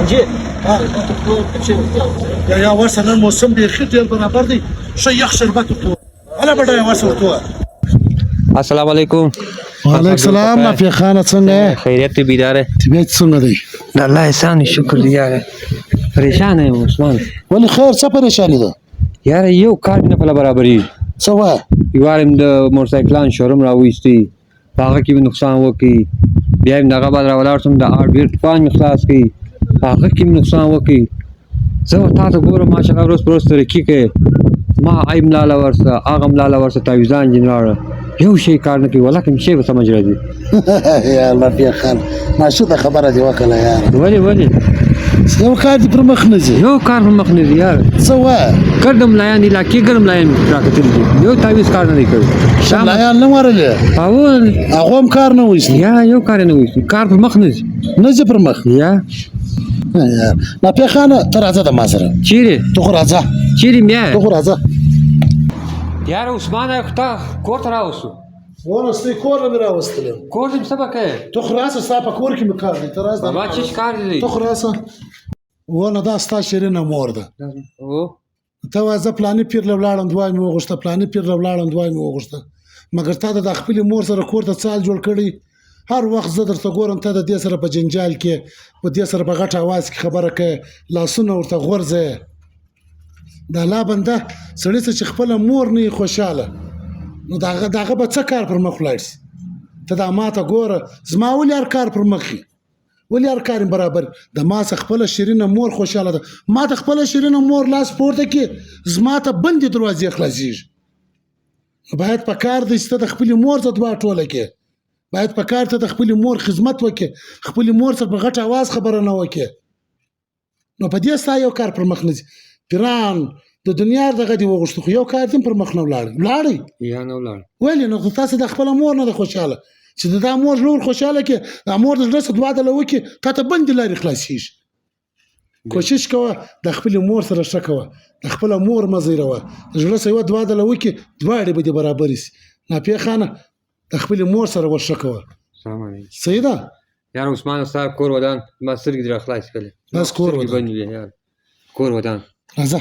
رانجې یا ورسه نن موسم بیخي ډېر برابر دی ښه یخ شربت ورته هله بډایه ورسه ورته السلام علیکم. وعلیکم السلام نافع خانه څنګه یې خیریت ته بیدار ہے؟ طبیعت څنګه دی د الله احسان شکر دی یاره. پریشان یم عثمان. ولې خیر څه پریشاني ده یاره یو کار مې نه په برابرېږي. څه وایه یوار مې د موټرسایکلان شوروم راویستی په هغه کې مې نقصان وکړي. بیا مې د هغه بعد راولاړ شوم د هارډویر دوکان مې خلاص کړي په هغه کې مې نقصان وکړي. زه تا ته ګورم ماشاءالله ورځ په ورځ ترقي کوې. ما ای ملاله ورسه هغه ملاله ورسه تاویزان ځینې راوړه یو شی کار نه کوي والله کوم شی به سمجھ راځي. یا نافع خان ناشده خبره دې وکړه یاره ولې یو کار دې پر مخ نه ځي یو کار په مخ نه ځي یاره. څه وایه ګرد ملایان دي علاقې ګرد ملایان راکتلي دي یو تاویز کار نه دی کړی. ملایان نه ورلې هغه هم کار نه وایستي یا یو کار نه وایستي کار پر مخ نه ځي نه ځي پر مخ یا نافع خانه ته راځه د ما سره چیرې ته خو راځه چیرې بیا ته خو راځه یاره عثمانه تا کور ته راوستو ونه ستې کور نه مې راوستلم کور دې څه به کوې ته خو راسه ستا په کور کې مې کار دی ته راسه بابا چې کار دی ته خو راسه ونه دا ستا شیرینه مور ده ته وایه زه پلاني پیر له ولاړم دوای مې وغوښته پلاني پیر له ولاړم دوای مې وغوښته مګر تا د خپلې مور سره کور ته څال جوړ کړی هر وخت زه درته ګورم ته د دې سره په جنجال کې په دې سره په غټ اواز کې خبره کوې لاسونه ورته غورځې د الله بنده سړی څه چې خپله مور نه وي خوشحاله نو د هغه به څه کار پر مخ ولاړ شي ته دا ما ته ګوره زما ولې هر کار پر مخ وي ولې هر کار برابر د ما څه خپله شیرینه مور خوشحاله ده ما ته خپله شیرینه مور لاس پورته کړي زما ته بندې دروازې خلاصېږي باید په کار دی چې ته د خپلې مور ته دوه ټوله کې باید په کار ته د خپلې مور خدمت وکړي خپلې مور سره په غټ اواز خبره نه وکړي نو په دې ستا یو کار پر مخ نه ځي پیران د دنیا دغه دی وغوښتو خو یو کار دې پر مخ نه ولاړی یا نه ولاړ ولې نو تاسو د خپل مور نه خوشاله چې د مور نور خوشاله کې د مور د زړه دعا د لوکي ته ته بند لري خلاصيږي کوشش کوه د خپل مور سره شکوه د خپل مور مزیروه د زړه سیو دعا د لوکي دواړي به برابر شي نافع خانه د خپل مور سره ورشکوه سلام علیکم سیدا یار عثمان صاحب کور ودان ما سرګ در خلاص کړي بس کور ودان یار کور ودان راځه